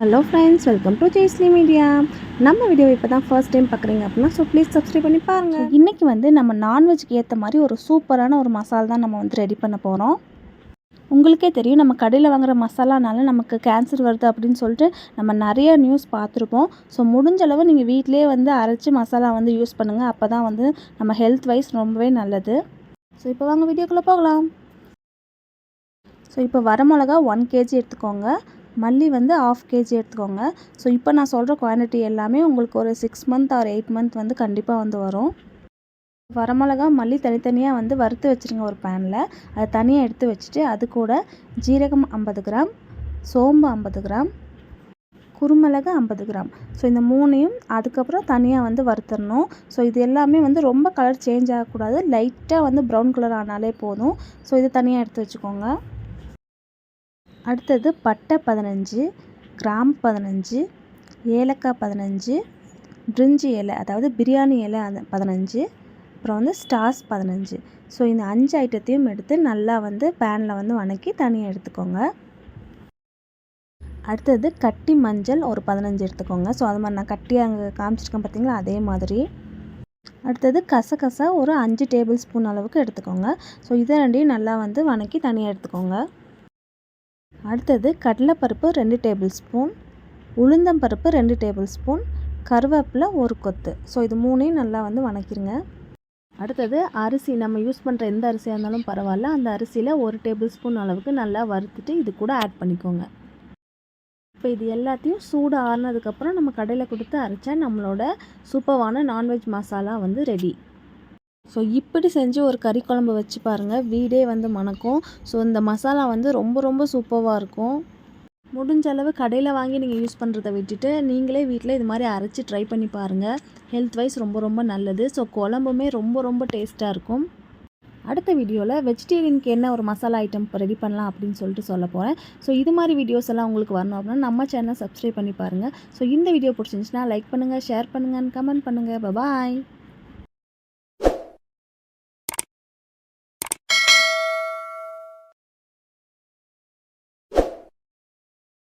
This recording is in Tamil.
Hello friends, welcome to Jaisly media. நம்ம வீடியோ இப்போ தான் ஃபர்ஸ்ட் டைம் பார்க்குறீங்க அப்படின்னா ப்ளீஸ் சப்ஸ்கிரைப் பண்ணி பாருங்கள். இன்றைக்கி நம்ம நான்வெஜ்க்கு ஏற்ற மாதிரி ஒரு சூப்பரான ஒரு மசாலா தான் நம்ம ரெடி பண்ண போகிறோம். உங்களுக்கே தெரியும், நம்ம கடையில் வாங்குகிற மசாலானால நமக்கு கேன்சர் வருது அப்படின்னு சொல்லிட்டு நம்ம நிறைய நியூஸ் பார்த்துருப்போம். ஸோ முடிஞ்ச அளவு நீங்கள் வீட்டிலே அரைச்சி மசாலா யூஸ் பண்ணுங்கள். அப்போ தான் நம்ம ஹெல்த் வைஸ் ரொம்பவே நல்லது. ஸோ இப்போ வாங்க வீடியோக்குள்ளே போகலாம். ஸோ இப்போ வரமிளகா 1 kg எடுத்துக்கோங்க. மல்லி 1/2 kg எடுத்துக்கோங்க. ஸோ இப்போ நான் சொல்கிற குவான்டிட்டி எல்லாமே உங்களுக்கு ஒரு 6 month ஆர் 8 month கண்டிப்பாக வரும். வரமிளகா மல்லி தனித்தனியாக வறுத்து வச்சுருங்க ஒரு பேனில். அதை தனியாக எடுத்து வச்சுட்டு அது கூட ஜீரகம் 50 கிராம், சோம்பு 50 கிராம், குருமிளகு 50 கிராம். ஸோ இந்த மூணையும் அதுக்கப்புறம் தனியாக வறுத்துடணும். ஸோ இது எல்லாமே ரொம்ப கலர் சேஞ்ச் ஆகக்கூடாது. லைட்டாக ப்ரௌன் கலர் ஆனாலே போதும். ஸோ இது தனியாக எடுத்து வச்சுக்கோங்க. அடுத்தது பட்டை 15, கிராம்பு 15, ஏலக்காய் 15, பிரிஞ்சி இலை அதாவது பிரியாணி இலை 15, அப்புறம் ஸ்டார்ஸ் 15. ஸோ இந்த 5 ஐட்டத்தையும் எடுத்து நல்லா பேனில் வணக்கி தனியாக எடுத்துக்கோங்க. அடுத்தது கட்டி மஞ்சள் ஒரு 15 எடுத்துக்கோங்க. ஸோ அது மாதிரி நான் கட்டி அங்கே காமிச்சிருக்கேன் பார்த்தீங்களா, அதே மாதிரி. அடுத்தது கசகசா ஒரு 5 டேபிள் ஸ்பூன் அளவுக்கு எடுத்துக்கோங்க. ஸோ இதை ரெண்டையும் நல்லா வணக்கி தனியாக எடுத்துக்கோங்க. அடுத்தது கடலைப்பருப்பு 2 டேபிள் ஸ்பூன், உளுந்தம்பருப்பு 2 டேபிள் ஸ்பூன், கருவேப்பிலை ஒரு கொத்து. ஸோ இது மூணையும் நல்லா வணக்கிடுங்க. அடுத்தது அரிசி, நம்ம யூஸ் பண்ணுற எந்த அரிசியாக இருந்தாலும் பரவாயில்ல, அந்த அரிசியில் 1 டேபிள் ஸ்பூன் அளவுக்கு நல்லா வறுத்துட்டு இது கூட ஆட் பண்ணிக்கோங்க. இப்போ இது எல்லாத்தையும் சூடு ஆறுனதுக்கப்புறம் நம்ம கடையில் கொடுத்து அரைச்சா நம்மளோட சூப்பரான நான்வெஜ் மசாலா ரெடி. ஸோ இப்படி செஞ்சு ஒரு கறி குழம்பு வச்சு பாருங்கள், வீடே மணக்கும். ஸோ இந்த மசாலா ரொம்ப ரொம்ப சூப்பராக இருக்கும். முடிஞ்ச அளவு கடையில் வாங்கி நீங்கள் யூஸ் பண்ணுறதை விட்டுட்டு நீங்களே வீட்டில் இது மாதிரி அரைச்சி ட்ரை பண்ணி பாருங்கள். ஹெல்த் வைஸ் ரொம்ப ரொம்ப நல்லது. ஸோ குழம்புமே ரொம்ப ரொம்ப டேஸ்ட்டாக இருக்கும். அடுத்த வீடியோவில் வெஜிடேரியனுக்கு என்ன ஒரு மசாலா ஐட்டம் ரெடி பண்ணலாம் அப்படின்னு சொல்லிட்டு சொல்ல போகிறேன். ஸோ இது மாதிரி வீடியோஸ் எல்லாம் உங்களுக்கு வரணும் அப்படின்னா நம்ம சேனலை சப்ஸ்கிரைப் பண்ணி பாருங்கள். ஸோ இந்த வீடியோ பிடிச்சிருந்துச்சுன்னா லைக் பண்ணுங்கள், ஷேர் பண்ணுங்கள், கமெண்ட் பண்ணுங்கள். பாய்.